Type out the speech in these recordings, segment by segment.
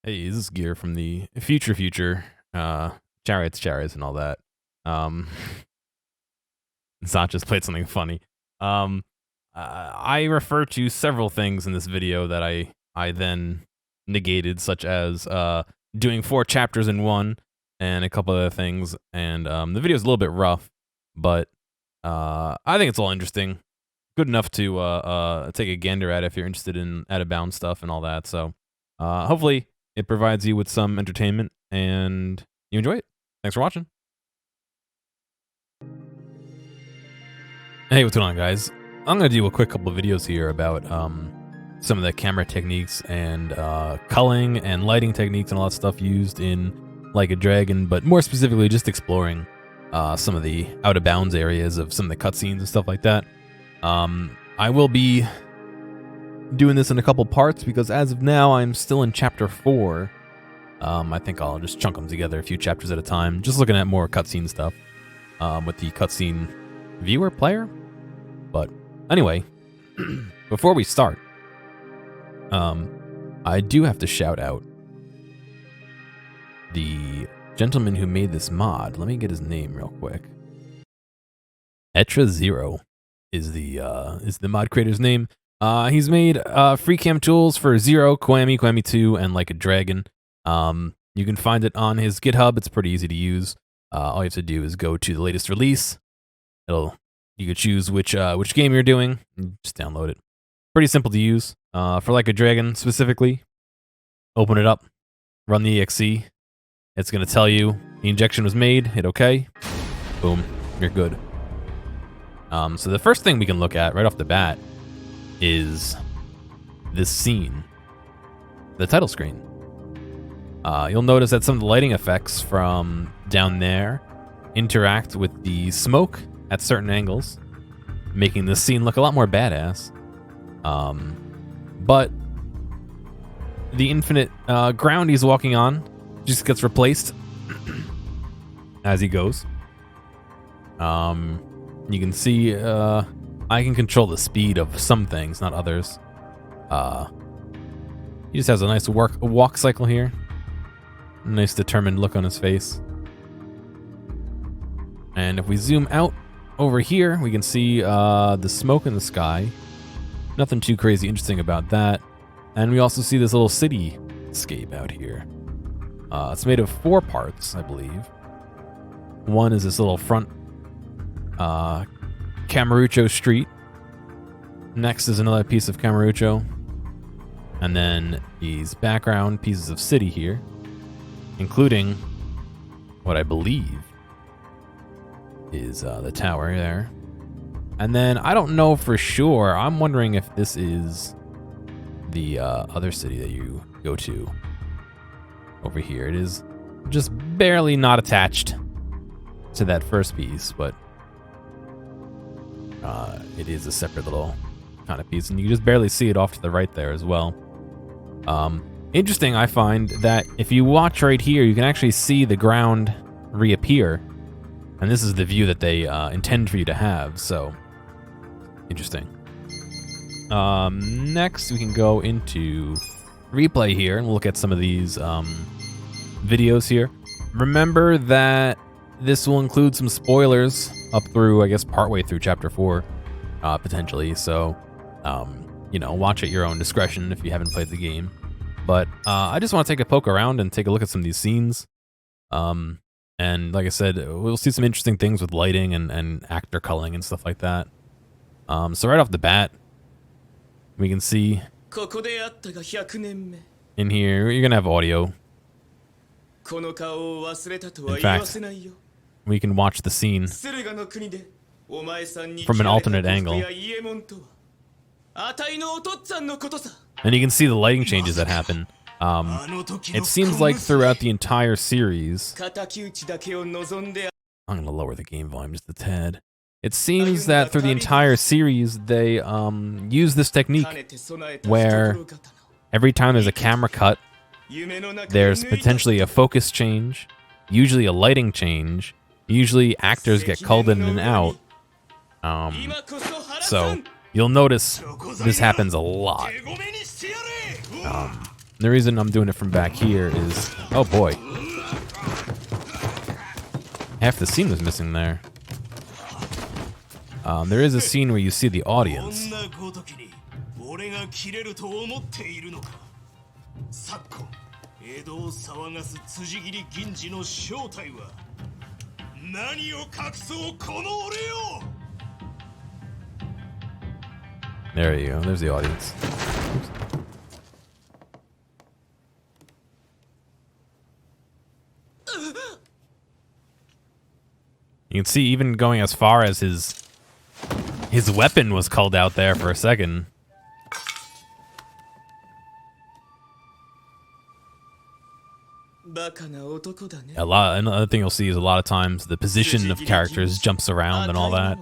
Hey, this is Gear from the future, chariots, and all that. Um, Zott just played something funny. Um, I refer to several things in this video that I then negated, such as doing 4 chapters in one, and a couple other things. And the video is a little bit rough, but I think it's all interesting, good enough to take a gander at if you're interested in out of bounds stuff and all that. So hopefully it provides you with some entertainment and you enjoy it. Thanks for watching. Hey, what's going on, guys? I'm going to do a quick couple of videos here about some of the camera techniques and culling and lighting techniques and all that stuff used in Like a Dragon, but more specifically just exploring some of the out of bounds areas of some of the cutscenes and stuff like that. I will be doing this in a couple parts because as of now I'm still in chapter 4. I think I'll just chunk them together a few chapters at a time, just looking at more cutscene stuff with the cutscene viewer player. But anyway, before we start, I do have to shout out the gentleman who made this mod. Let me get his name real quick. Etra0 is the mod creator's name. He's made free cam tools for Zero, Kwami 2, and Like a Dragon. You can find it on his GitHub. It's pretty easy to use. All you have to do is go to the latest release. You could choose which game you're doing, and just download it. Pretty simple to use. For Like a Dragon specifically, open it up, run the exe. It's gonna tell you the injection was made. Hit OK. Boom, you're good. So the first thing we can look at right off the bat is this scene, the title screen. You'll notice that some of the lighting effects from down there interact with the smoke at certain angles, making this scene look a lot more badass. But the infinite ground he's walking on just gets replaced as he goes. You can see I can control the speed of some things, not others. He just has a nice walk cycle here. Nice determined look on his face. And if we zoom out over here, we can see the smoke in the sky. Nothing too crazy interesting about that. And we also see this little cityscape out here. It's made of 4 parts, I believe. One is this little front Camarucho street. Next is another piece of Camarucho. And then these background pieces of city here, including what I believe is the tower there. And then I don't know for sure. I'm wondering if this is the other city that you go to over here. It is just barely not attached to that first piece, but it is a separate little kind of piece, and you can just barely see it off to the right there as well. Interesting, I find that if you watch right here, you can actually see the ground reappear, and this is the view that they intend for you to have, so interesting. Next, we can go into replay here and look at some of these videos here. Remember that this will include some spoilers up through, I guess, partway through chapter 4, potentially. So, watch at your own discretion if you haven't played the game. But I just want to take a poke around and take a look at some of these scenes. And like I said, we'll see some interesting things with lighting and actor culling and stuff like that. So right off the bat, we can see in here, you're going to have audio. In fact, we can watch the scene from an alternate angle. And you can see the lighting changes that happen. It seems like throughout the entire series... I'm going to lower the game volume just a tad. It seems that through the entire series, they use this technique where every time there's a camera cut, there's potentially a focus change, usually a lighting change, usually actors get called in and out. So you'll notice this happens a lot. The reason I'm doing it from back here is, oh boy, half the scene was missing there. There is a scene where you see the audience. There you go. There's the audience. Oops. You can see even going as far as his weapon was called out there for a second. Another thing you'll see is a lot of times the position of characters jumps around and all that.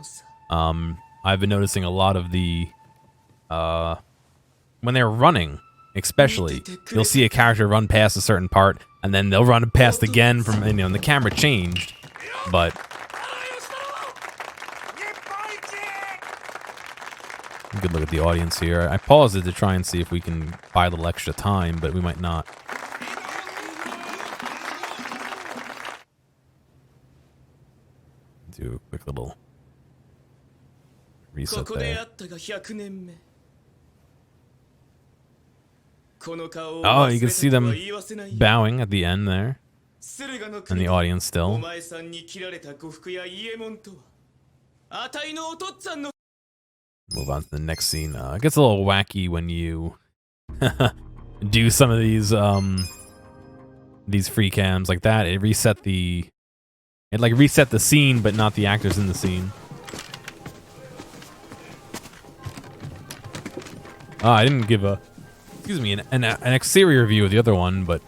I've been noticing a lot of the when they're running, especially, you'll see a character run past a certain part, and then they'll run past again from, you know, and the camera changed, but good look at the audience here. I paused it to try and see if we can buy a little extra time, but we might not. Do a quick little reset there. Oh, you can see them bowing at the end there. And the audience still. Move on to the next scene. It gets a little wacky when you do some of these free cams like that. It reset the scene, but not the actors in the scene. I didn't give a, excuse me, an exterior view of the other one, but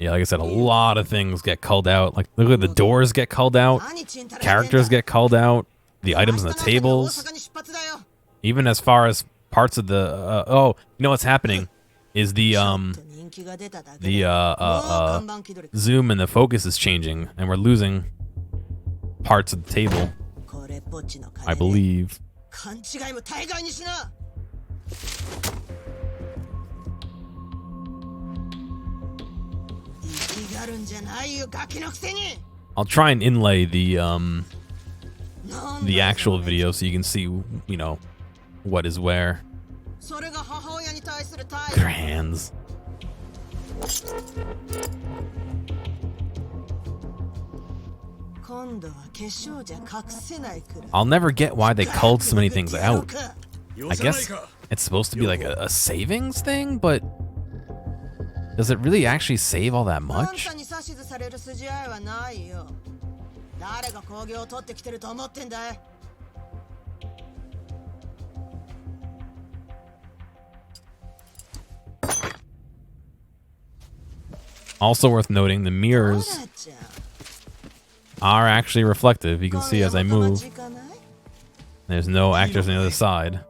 yeah, like I said, a lot of things get called out. Like, look at the doors get called out, characters get called out, the items on the tables, even as far as parts of the. Oh, you know what's happening is the zoom and the focus is changing, and we're losing parts of the table, I believe. I'll try and inlay the actual video so you can see, you know, what is where. Look at her hands. I'll never get why they culled so many things out. I guess it's supposed to be like a savings thing, but does it really actually save all that much? Also worth noting, the mirrors are actually reflective. You can see as I move. There's no actors on the other side.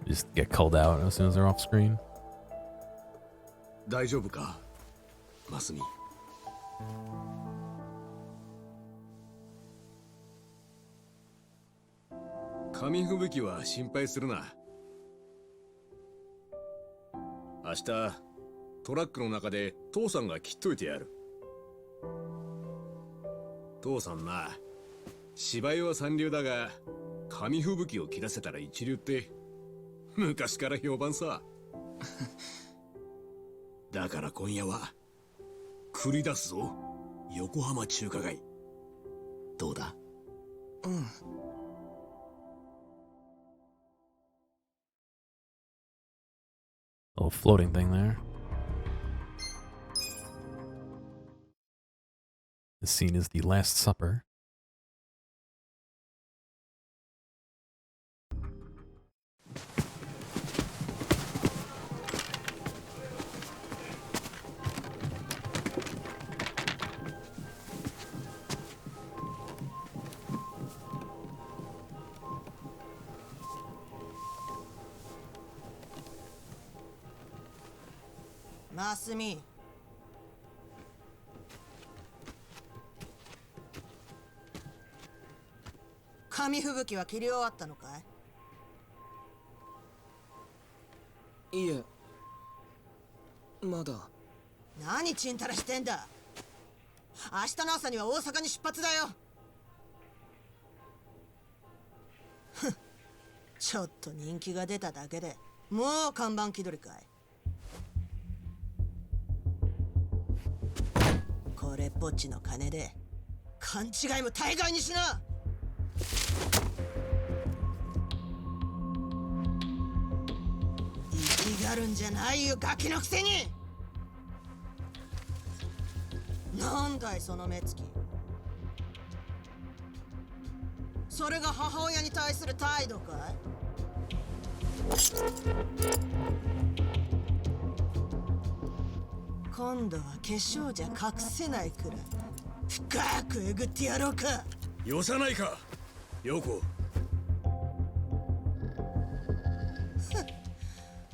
Just get called out as soon as they're off screen. 大丈夫か、マスミ。紙吹雪は心配するな。明日トラックの中で父さんが切っといてやる。父さんな、芝居は三流だが紙吹雪を切らせたら一流って昔から評判さ。だから今夜は繰り出すぞ、横浜中華街。どうだ？うん。Little floating thing there. This scene is the Last Supper. Masumi. 紙吹雪は切り終わったのかい？いえ、まだ。何ちんたらしてんだ。明日の朝には大阪に出発だよ。ふん、ちょっと人気が出ただけでもう看板気取りかい。これっぽっちの金で勘違いも大概にしな。生きがるんじゃないよ、ガキのくせに。なんだいその目つき。それが母親に対する態度かい？今度は化粧じゃ隠せないくらい深くえぐってやろうか。よさないか、陽子。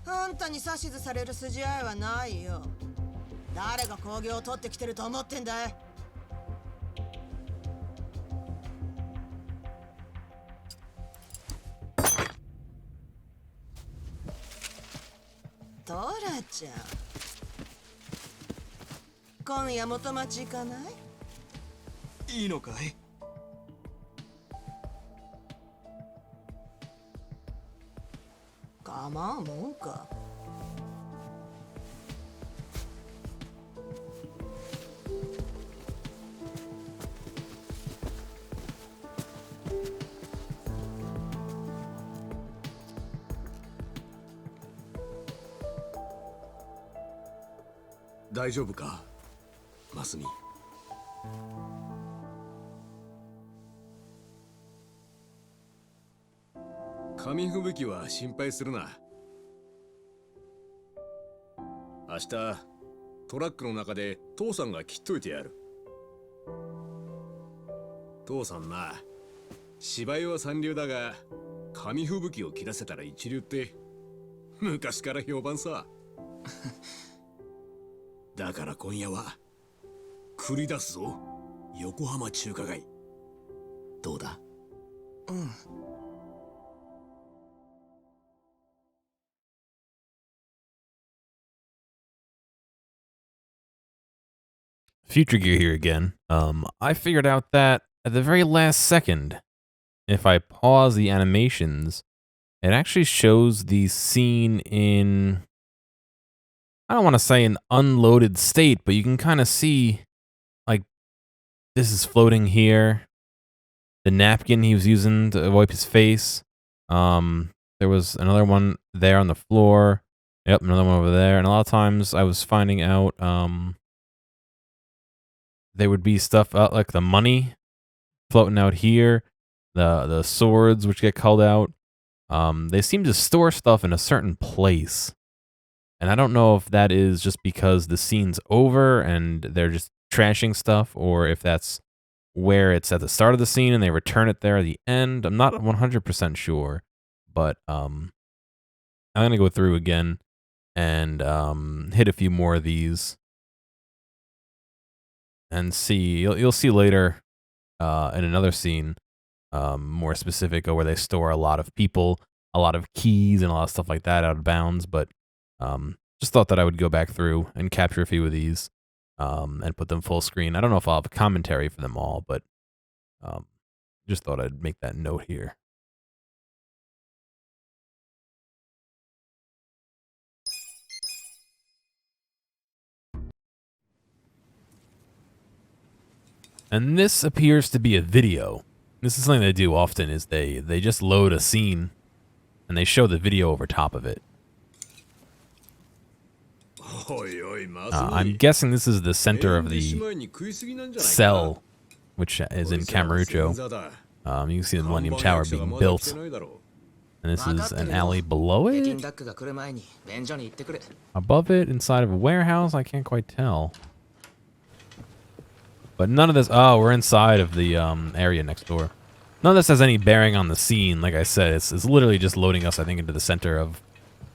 あんたに指図される筋合いはないよ。誰が興行を取ってきてると思ってんだい？トラちゃん、今夜元町行かない？いいのかい？構わんもんか。大丈夫か、マスミ。紙吹雪は心配するな。明日トラックの中で父さんが切っといてやる。父さんな、芝居は三流だが紙吹雪を切らせたら一流って昔から評判さ。だから今夜は繰り出すぞ、横浜中華街。どうだ？うん。Future Gear here again. I figured out that at the very last second, if I pause the animations, it actually shows the scene in, I don't want to say an unloaded state, but you can kind of see, like, this is floating here. The napkin he was using to wipe his face. There was another one there on the floor. Yep, another one over there. And a lot of times I was finding out, there would be stuff out like the money floating out here, the swords which get called out. They seem to store stuff in a certain place. And I don't know if that is just because the scene's over and they're just trashing stuff, or if that's where it's at the start of the scene and they return it there at the end. I'm not 100% sure, but I'm going to go through again and hit a few more of these and see. You'll see later in another scene, more specific, where they store a lot of people, a lot of keys, and a lot of stuff like that out of bounds. But just thought that I would go back through and capture a few of these and put them full screen. I don't know if I'll have a commentary for them all, but just thought I'd make that note here. And this appears to be a video. This is something they do often, is they just load a scene and they show the video over top of it. I'm guessing this is the center of the cell, which is in Camarucho. You can see the Millennium Tower being built. And this is an alley below it? Above it, inside of a warehouse? I can't quite tell. But none of this... Oh, we're inside of the area next door. None of this has any bearing on the scene. Like I said, it's literally just loading us, I think, into the center of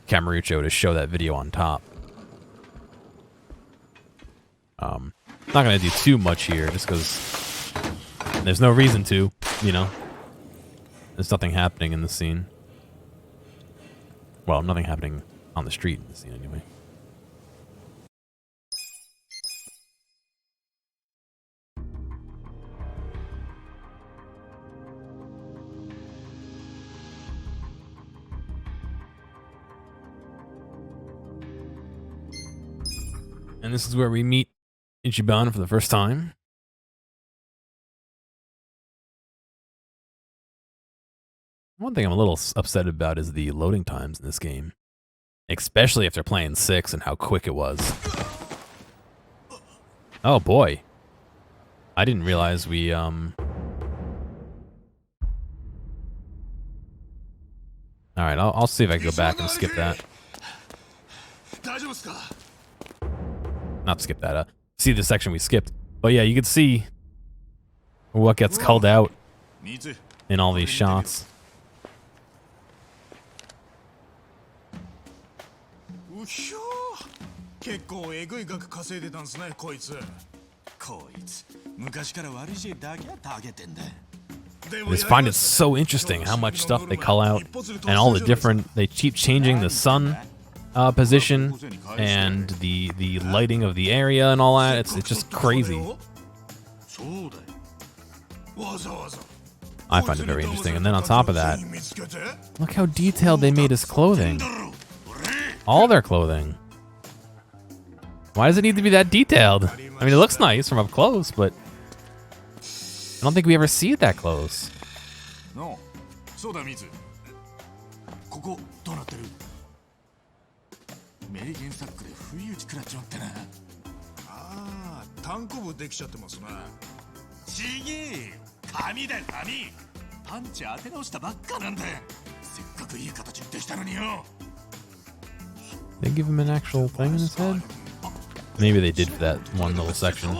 Camarucho to show that video on top. Not going to do too much here, just because there's no reason to, you know. There's nothing happening in the scene. Well, nothing happening on the street in the scene, anyway. And this is where we meet Ichiban for the first time. One thing I'm a little upset about is the loading times in this game. Especially if they're playing 6 and how quick it was. Oh boy. I didn't realize we, Alright, I'll see if I can go back and skip that. Not skip that, see the section we skipped. But yeah, you can see what gets culled out in all these shots. I just find it so interesting how much stuff they cull out and all the different, they keep changing the sun position and the lighting of the area and all that. It's just crazy. I find it very interesting. And then on top of that, look how detailed they made his clothing. All their clothing. Why does it need to be that detailed? I mean, it looks nice from up close, but I don't think we ever see it that close. No. They give him an actual thing in his head? Maybe they did for that one little section.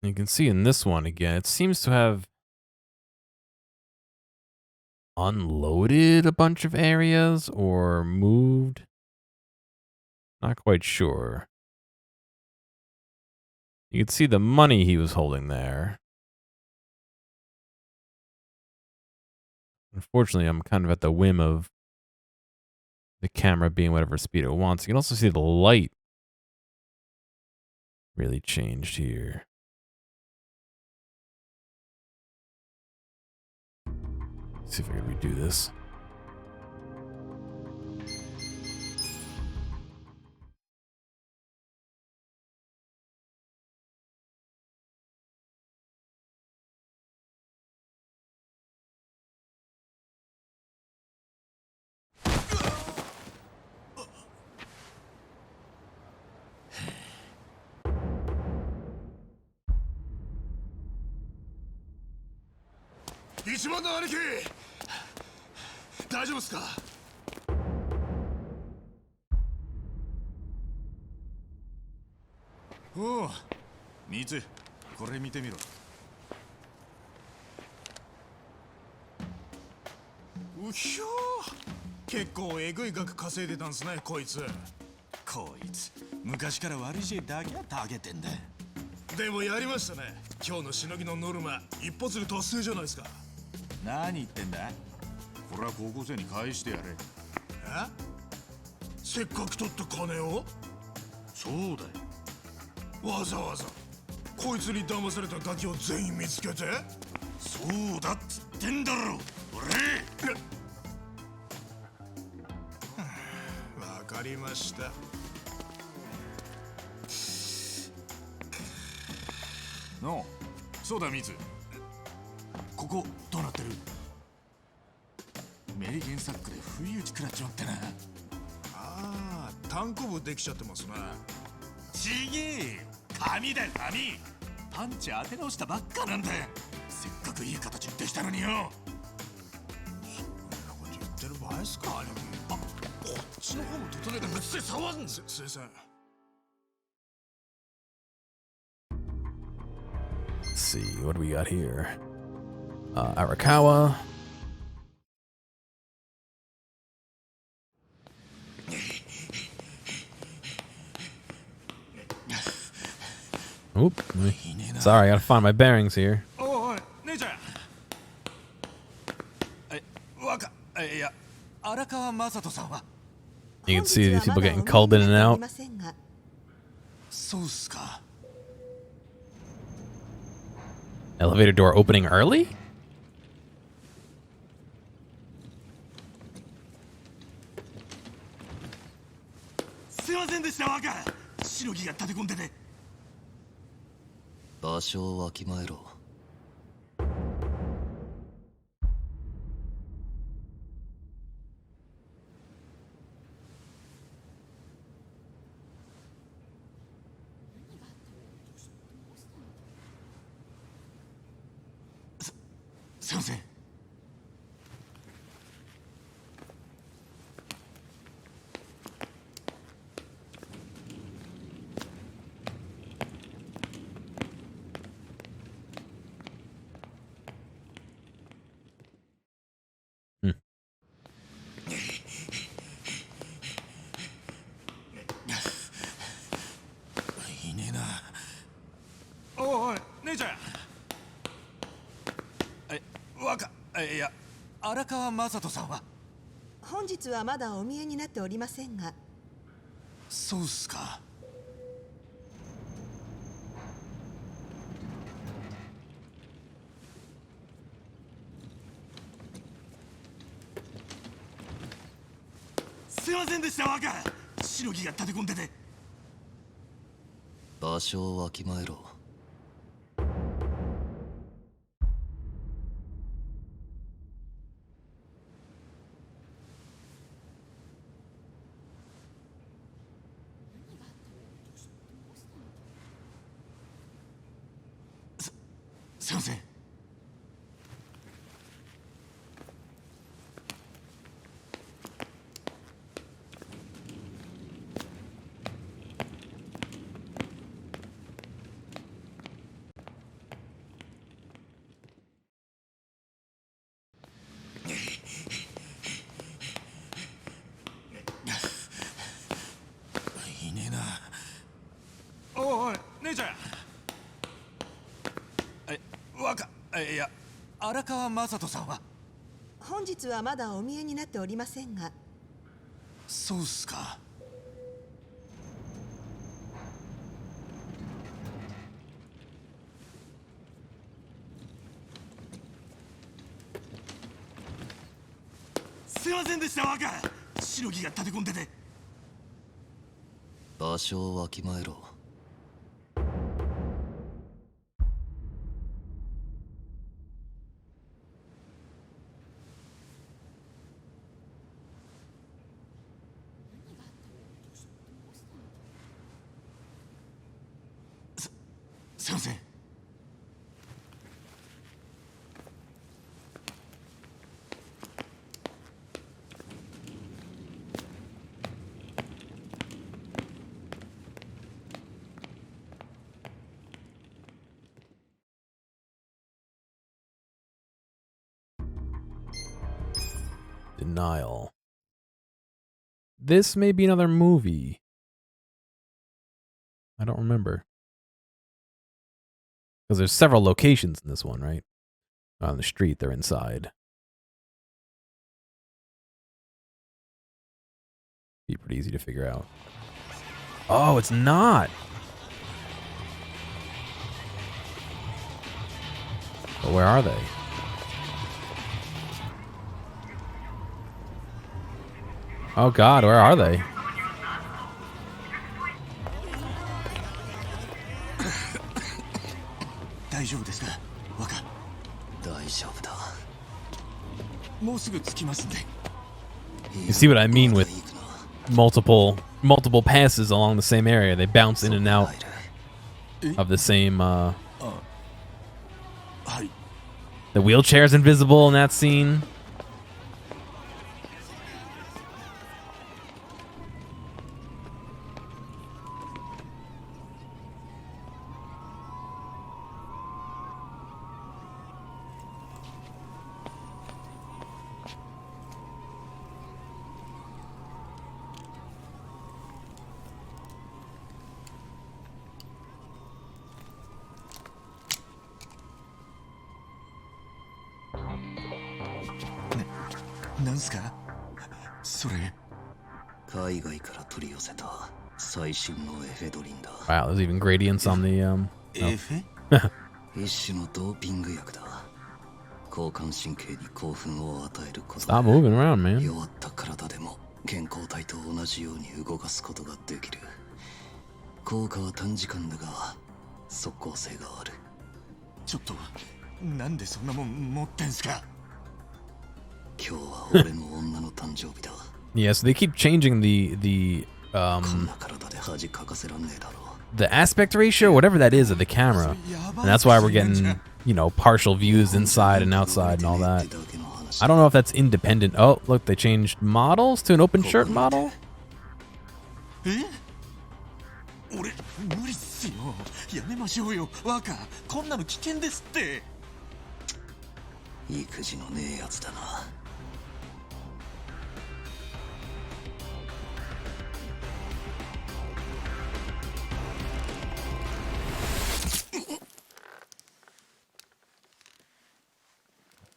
You can see in this one again, it seems to have unloaded a bunch of areas or moved. Not quite sure. You can see the money he was holding there. Unfortunately, I'm kind of at the whim of the camera being whatever speed it wants. You can also see the light really changed here. Let's see if I can redo this. Oh, Mitsu, これ見てみろ。うひょー、結構えぐい額稼いでたんすね、こいつ。こいつ、昔から悪い知恵だけはたげてんだ。でもやりましたね。今日のしのぎのノルマ、一発で達成じゃないですか。何言ってんだ？これは高校生に返してやれ。え？せっかく取った金を？そうだよ。わざわざこいつに騙されたガキを全員見つけて。そうだっつってんだろ俺。わかりました。のそうだミズ、ここどうなってる？メリケンサックで不意打ち食らっちまってな。ああ、単行部できちゃってますね。ちげえ、紙だよ紙。パンチ当て直したばっかなんだよ。せっかくいい形にできたのによ。そんなこと言ってる場合っすか？あ、こっちの方も整えてぶっつけ触ん。先生。Let's see, what do we got here? Arakawa. Oop. Sorry, I gotta find my bearings here. おい、姉ちゃん。いや、荒川雅人さんは。You can see these people getting called in and out. そうっすか。Elevator door opening early? すいませんでした、若。しのぎが立て込んでて。場所をわきまえろ。すいません。いねえな。おい、姉ちゃん。いや、荒川雅人さんは。本日はまだお見えになっておりませんが。そうっすか。すいませんでした、若。しのぎが立て込んでて。場所をわきまえろ。すいません。いねえな。おい、姉ちゃん。いや、荒川雅人さんは。本日はまだお見えになっておりませんが。そうっすか。すいませんでした、若。しのぎが立て込んでて。場所をわきまえろ。すいません。Denial. This may be another movie. I don't remember. Because there's several locations in this one, right? On the street, they're inside. Be pretty easy to figure out. Oh, it's not! But where are they? Oh god, where are they? 大丈夫ですか若大丈夫だ。もうすぐ着きますんで You see what I mean with multiple passes along the same area? They bounce in and out of the same. はい The wheelchair's invisible in that scene. .なんすかそれ海外から取り寄せた最新のエフェドリンだ。 Wow, there's even gradients on the エフェ一種のドーピング薬だ。交感神経に興奮を与えることで Stop moving around, man. 弱った体でも健康体と同じように動かすことができる。効果は短時間だが即効性がある。ちょっとなんでそんなもん持ってんすか今日は俺の女の誕生日だ。 Yeah, so they keep changing the こんな体で恥かかせらんねえだろ。 the aspect ratio, whatever that is, of the camera, and that's why we're getting, you know, partial views inside and outside and all that. I don't know if that's independent. Oh, look, they changed models to an open shirt model. え俺無理っすよやめましょうよ若こんなの危険ですって育児のねえやつだな。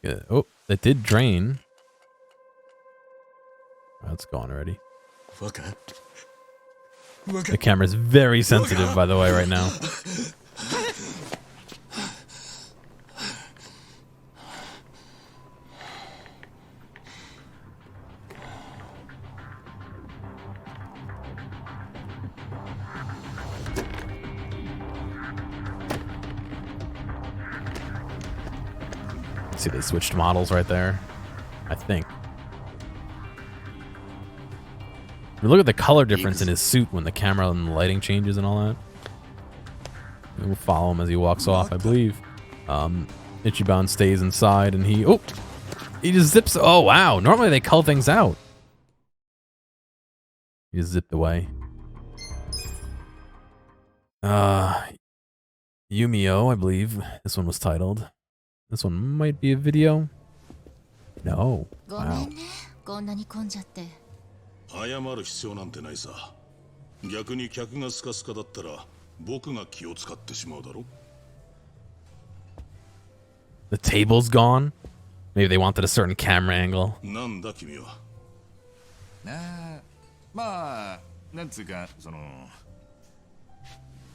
Yeah. Oh, it did drain. Oh, it's gone already. 若 The camera's very sensitive, by the way, right now. See, they switched models right there, I think. Look at the color difference in his suit when the camera and the lighting changes and all that. We'll follow him as he walks off, I believe. Ichiban stays inside and he just zips. Oh, wow. Normally they cull things out. He just zipped away. Yumio, I believe this one was titled. This one might be a video. No. Wow. こんなに混んじゃって。謝る必要なんてないさ。逆に客がスカスカだったら僕が気を使ってしまうだろ。The table's gone. Maybe they wanted a certain camera angle. なんだ君は。まあなんつうか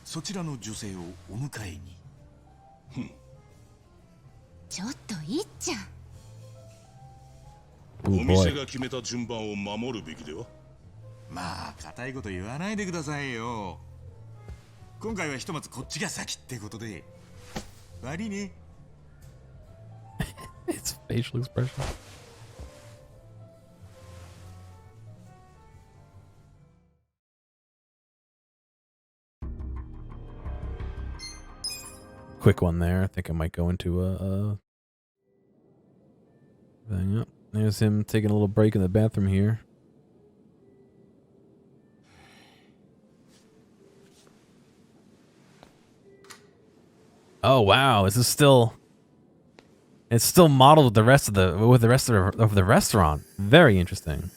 そちらの女性をお迎えにちょっといっちゃん。お店が決めた順番を守るべきでは。まあ固いこと言わないでくださいよ今回はひとまずこっちが先ってことで悪いね It's facial expression. Quick one there. I think I might go into a thing. Yep. There's him taking a little break in the bathroom here. Oh wow, this is still. It's still modeled with the rest of the restaurant. Very interesting.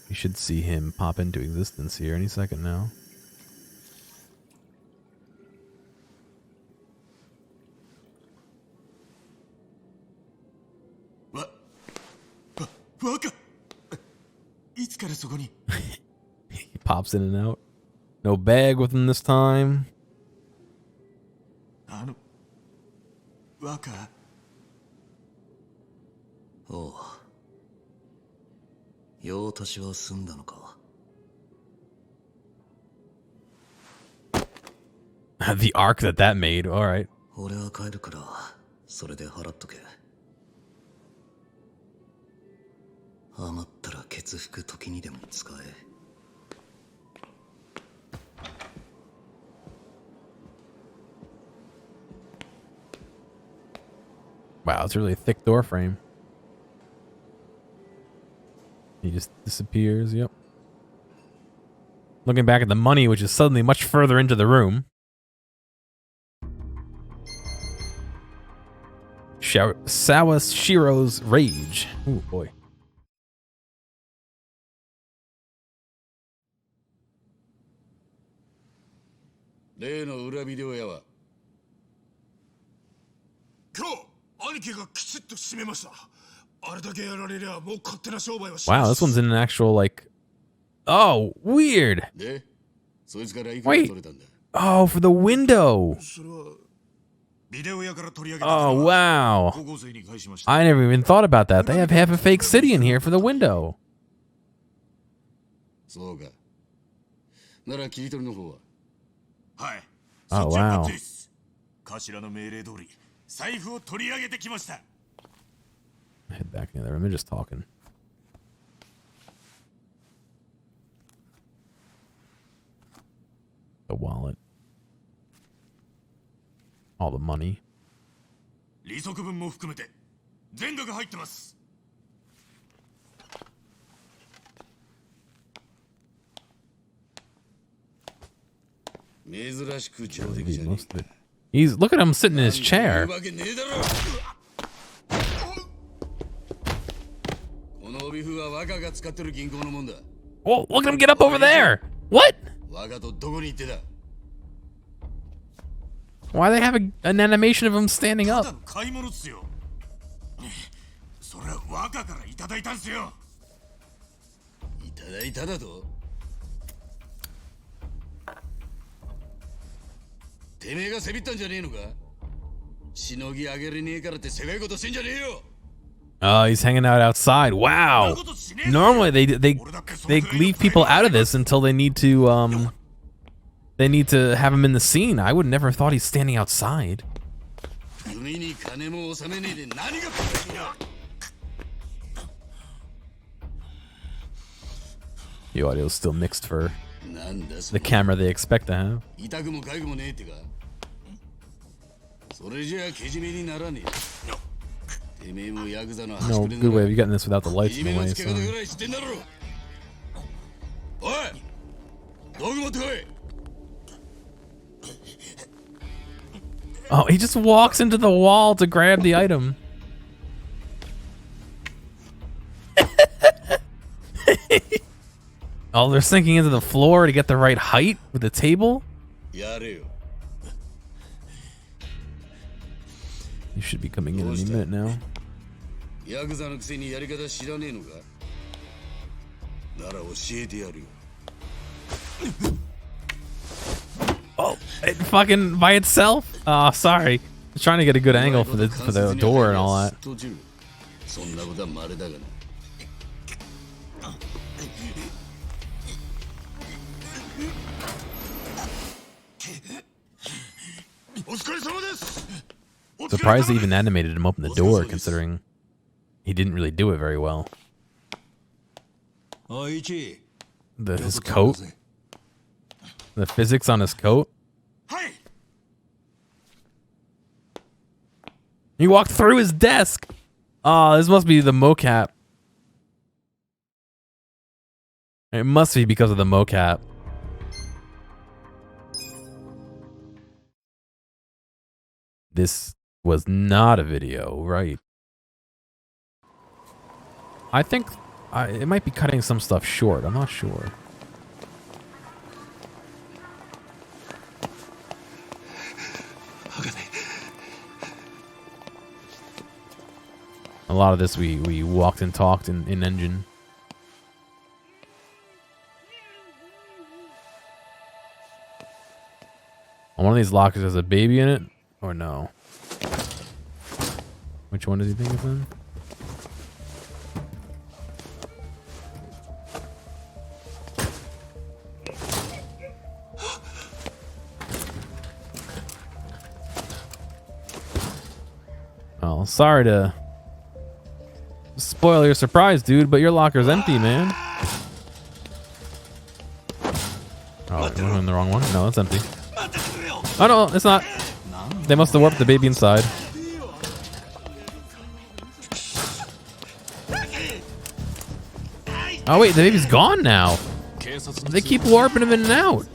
You should see him pop into existence here any second now. He pops in and out. No bag with him this time. 若おう。用足しは済んだのか。The arc that made. All right. 俺は帰るからそれで払っとけ。余ったらケツ拭く時にでも使え。Wow, it's really a thick door frame. He just disappears. Yep. Looking back at the money, which is suddenly much further into the room. Sawashiro's Rage. Oh boy. 例の裏ビデオ屋は今日兄貴がきちっと締めました。あれだけやられりゃもう勝手な商売はし Wow, this one's in an actual like. Oh, weird. でそいつからいくら取れたんだ。 Oh, for the window. それはビデオ屋から取り上げた Oh, wow. 高校生に返しました。 I never even thought about that. They have half a fake city in here for the window. そうか。なら切り取りの方は。はい。 Oh, wow. 頭の命令通り財布を取り上げてきました。 Head back in the other room. They're just talking. The wallet. All the money. 利息分も含めて全額入ってます。 珍しく上出来じゃね Most of it. He's look at him sitting in his え。 chair. わけねえだろ。この帯封は若が使ってる銀行のもんだ。 Oh, look at him get up over there. What? 若とどこに行ってた。 Why they have an animation of him standing た up? だの買い物っすよ。それは若からいただいたんすよ。いただいただと。てめえがせびったんじゃねえのか。しのぎあげれねえからってせがいことしてんじゃねえよ。 Oh, he's hanging out outside. Wow. Normally they leave people out of this until they need to have him in the scene. I would never have thought he's standing outside. 海に金も納めねえで何が不安や。 The audio is still mixed for なんだそ the れ。 camera they expect to have. 痛くも痒くもねえってか。それじゃあけじめにならねえ。てめえもヤクザの端 No くれ good な way ら of getting this without the い lights じ in め the の way. つけ方 So. ぐらい知ってんだろ。おい道具持ってこい。 Oh, he just walks into the wall to grab the item. Oh, they're sinking into the floor to get the right height with the table? やれよ。 You should be coming in any minute now. ヤクザのくせにやり方知らねえのか。なら教えてやるよ。 Oh, it fucking by itself? Oh, sorry. I was trying to get a good angle for the door and all that. そんなことは稀だがな。 お疲れ様です。 Surprised they even animated him open the door, considering he didn't really do it very well. おいち。 His coat? The physics on his coat? はい。 He walked through his desk! Oh, this must be the mocap. It must be because of the mocap. This was not a video, right? I think it might be cutting some stuff short. I'm not sure. A lot of this we walked and talked in engine. One of these lockers has a baby in it, or no? Which one does he think it's in? sorry to spoil your surprise, dude, but your locker's empty, man. Oh, we're in the wrong one. No, it's empty. Oh no, it's not. They must have warped the baby inside. Oh wait, the baby's gone now. They keep warping him in and out.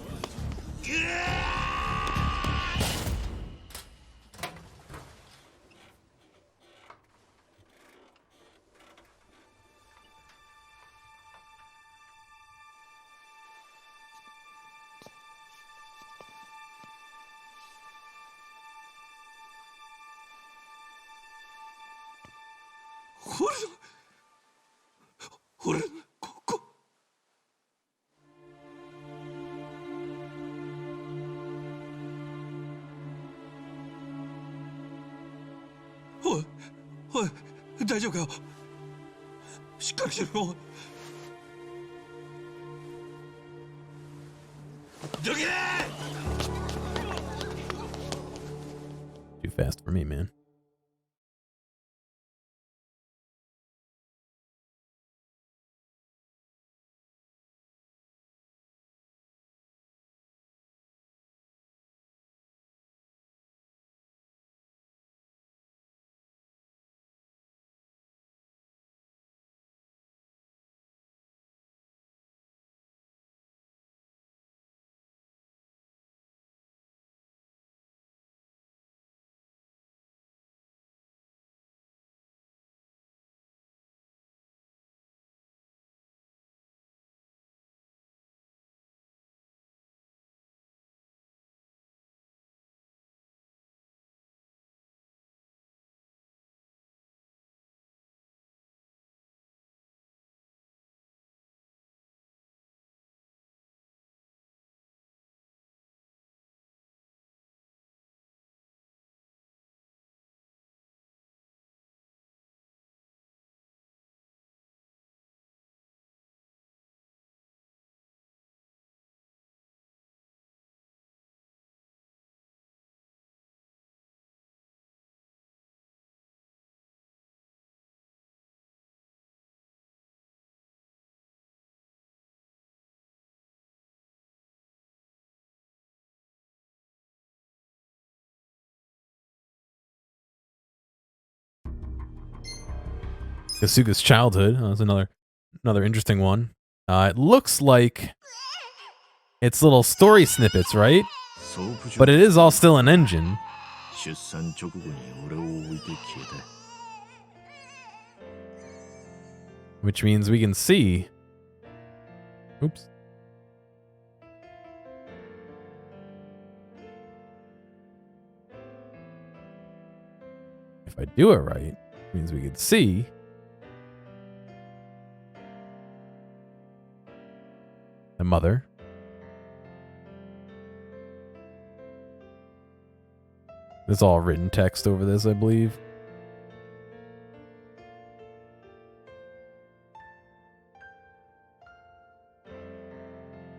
Too fast for me, man. Kasuga's childhood. That's another interesting one. It looks like it's little story snippets, right? But it is all still an engine. Which means we can see. Oops. If I do it right, it means we can see the mother. There's all written text over this, I believe.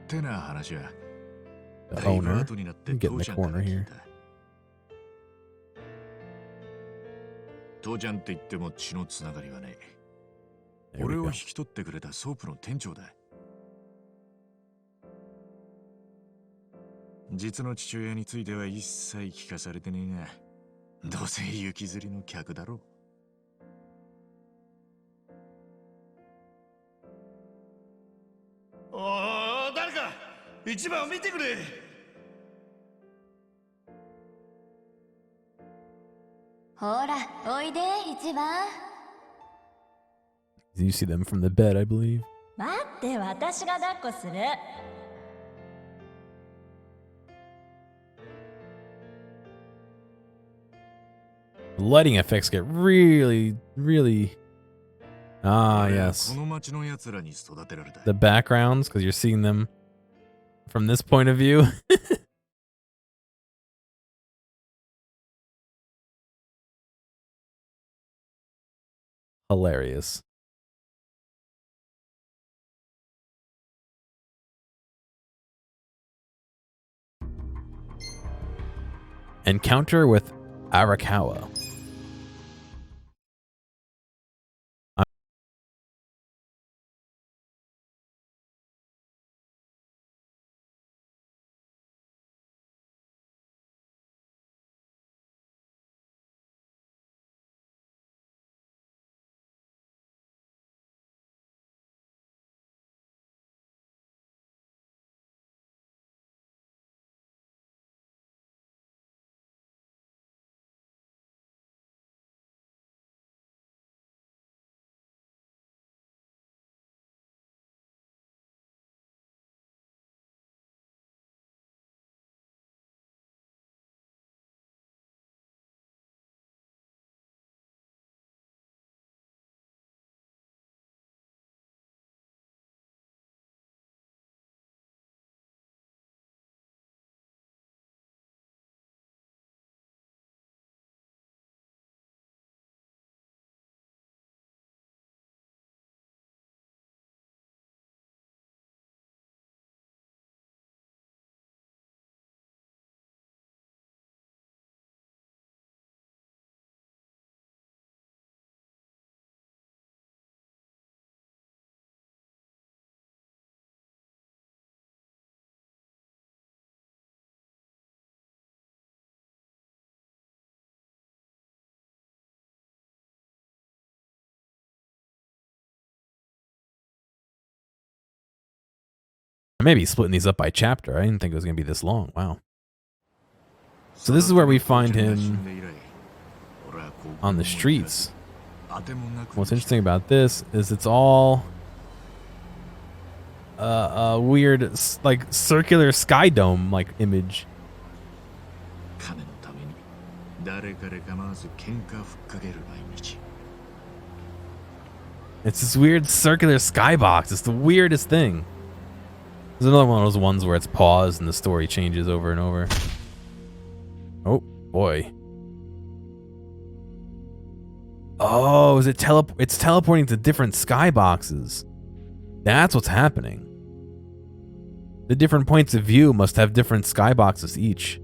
The owner. Get in the corner here. 父ちゃんって言っても血のつながりはねえ。 There we 俺を go. 引き取ってくれたソープの店長だ。実の父親については一切聞かされてねえが、どうせ行きずりの客だろう。おお、誰か一番を見てくれ。 ほら、おいで、一番。You see them from the bed, I believe. 待って、私が抱っこする。The lighting effects get really. Ah, yes. この町の奴らに育てられた。 The backgrounds, because you're seeing them from this point of view. Hilarious. Encounter with Arakawa. Or maybe splitting these up by chapter. I didn't think it was going to be this long. Wow. So this is where we find him on the streets. What's interesting about this is it's all a weird, like, circular sky dome like image. It's this weird circular skybox. It's the weirdest thing. There's another one of those ones where it's paused and the story changes over and over. Oh boy. Oh, is it it's teleporting to different skyboxes. That's what's happening. The different points of view must have different skyboxes each.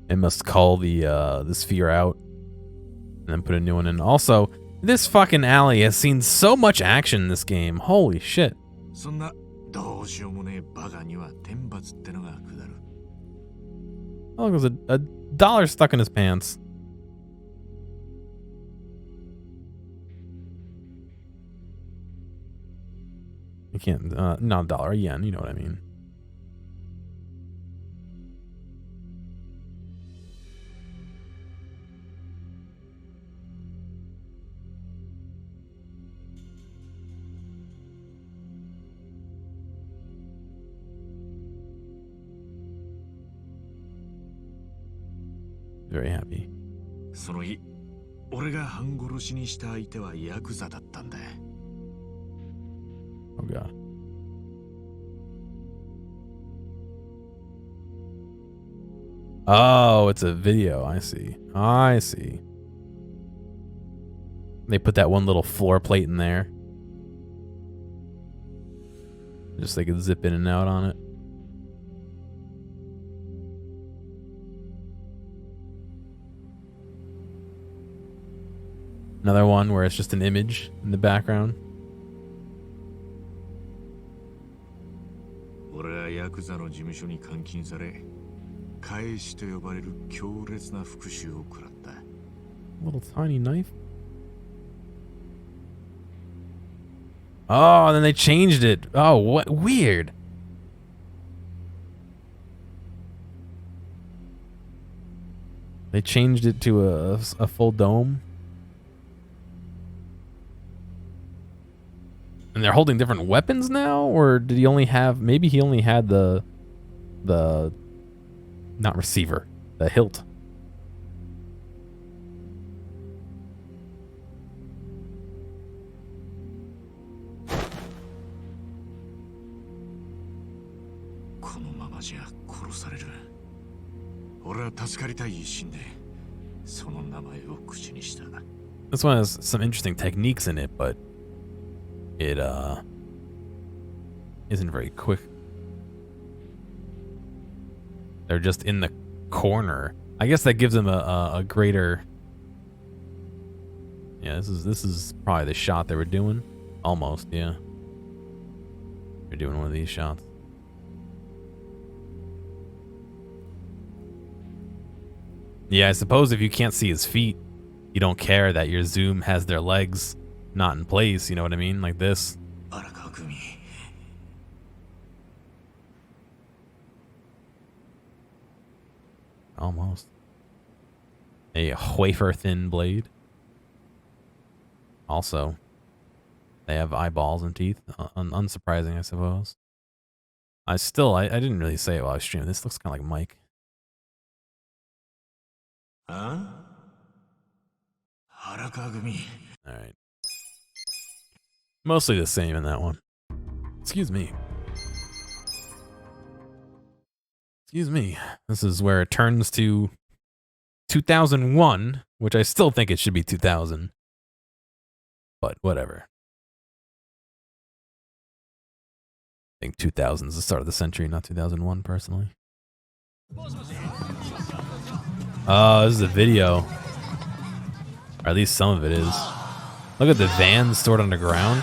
It must call the sphere out and then put a new one in. Also, this fucking alley has seen so much action in this game. Holy shit. Oh, there's a dollar stuck in his pants. You can't, not a dollar, a yen, you know what I mean. Very happy. その日、俺が半殺しにした相手はヤクザだったんだ。Oh god. Oh, it's a video. I see. I see. They put that one little floor plate in there. Just so they could zip in and out on it. Another one where it's just an image in the background. 俺はヤクザの事務所に監禁され、返しと呼ばれる強烈な復讐を食らった。Little tiny knife. Oh, and then they changed it. Oh, what weird. They changed it to a full dome. And they're holding different weapons now, or did he only have? Maybe he only had the not receiver, the hilt. This one has some interesting techniques in it, but it isn't very quick. They're just in the corner. I guess that gives them a greater. Yeah, this is probably the shot they were doing. Almost, yeah. They're doing one of these shots. Yeah, I suppose if you can't see his feet, you don't care that your zoom has their legs not in place, you know what I mean? Like this. Almost. A wafer thin blade. Also, they have eyeballs and teeth. Unsurprising, I suppose. I didn't really say it while I was streaming. This looks kind of like Mike. Huh? Alright. Mostly the same in that one. Excuse me. Excuse me. This is where it turns to 2001, which I still think it should be 2000. But whatever. I think 2000 is the start of the century, not 2001, personally. Oh, this is a video. Or at least some of it is. Look at the van stored underground.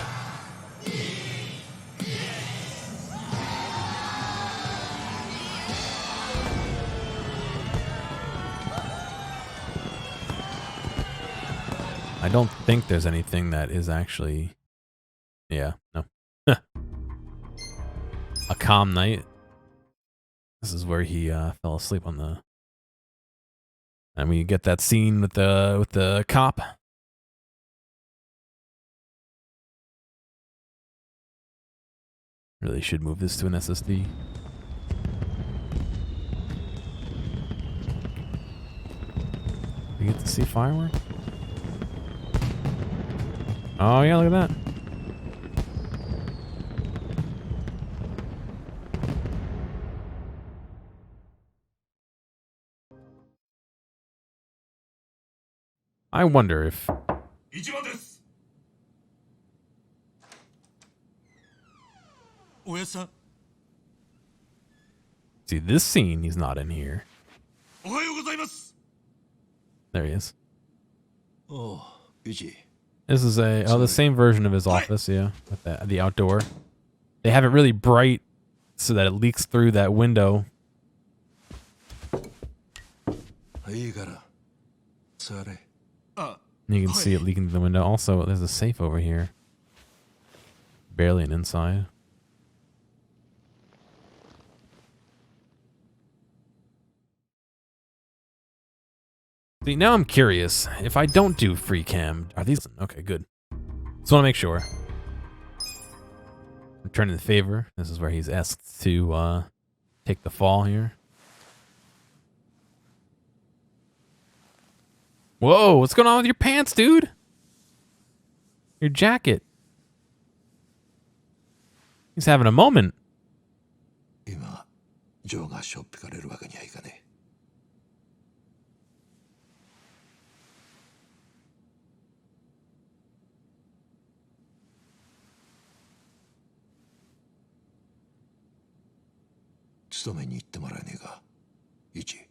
I don't think there's anything that is actually... Yeah, no. A calm night. This is where he fell asleep on the... And we get that scene with the cop. Really should move this to an SSD. We get to see fireworks? Oh yeah, look at that. I wonder if... 一番です。おやさん、 See, this scene, he's not in here. おはようございます。 There he is. おう、ユジ。 This is the same version of his office, yeah, with the outdoor. They have it really bright so that it leaks through that window. いいから。座れ。 You can see it leaking through the window. Also, there's a safe over here. Barely an inside. See, now I'm curious. If I don't do free cam, are these... Okay, good. Just want to make sure. Returning the favor. This is where he's asked to take the fall here. Whoa, what's going on with your pants, dude? Your jacket. He's having a moment. 今、ジョーがしょっぴかれるわけにはいかねえ。 勤めに行ってもらえねえか、イチ。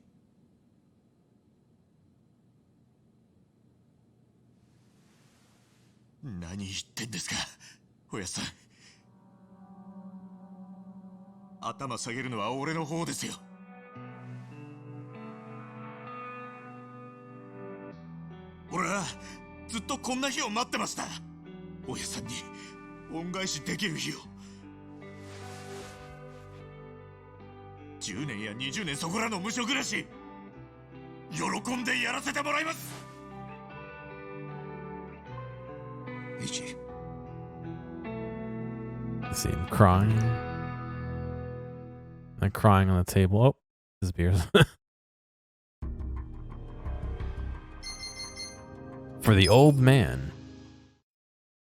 何言ってんですか、おやさん。頭下げるのは俺の方ですよ。俺はずっとこんな日を待ってました。おやさんに恩返しできる日を。10年や20年そこらの無所暮らし、喜んでやらせてもらいます。 See him crying. And crying on the table. Oh, disappears. For the old man.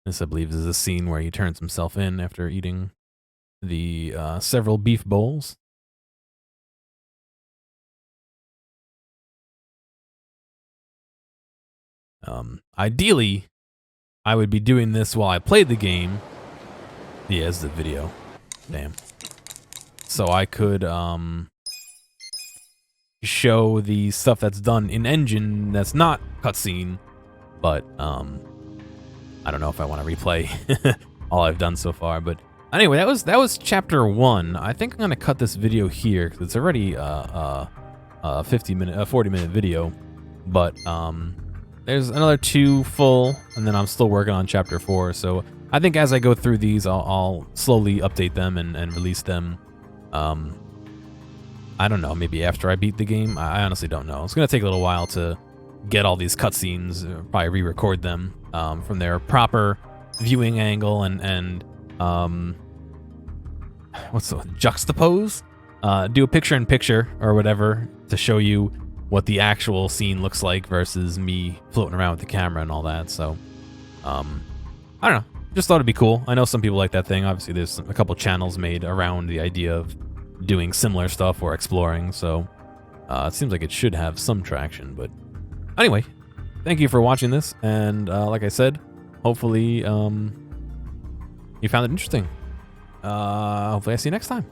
This, I believe, is a scene where he turns himself in after eating the several beef bowls. Ideally, I would be doing this while I played the game. Yeah, it's the video. Damn. So I could show the stuff that's done in engine that's not cutscene, but I don't know if I want to replay all I've done so far. But anyway, that was chapter 1. I think I'm gonna cut this video here because it's already a 40-minute video. But there's another 2 full, and then I'm still working on chapter 4. So I think as I go through these, I'll slowly update them and release them. I don't know, maybe after I beat the game. I honestly don't know. It's gonna take a little while to get all these cutscenes, probably re-record them from their proper viewing angle and what's the juxtapose? Do a picture-in-picture or whatever to show you what the actual scene looks like versus me floating around with the camera and all that. So, I don't know. Just thought it'd be cool. I know some people like that thing. Obviously, there's a couple channels made around the idea of doing similar stuff or exploring. So, it seems like it should have some traction. But anyway, thank you for watching this. And like I said, hopefully you found it interesting. Hopefully I see you next time.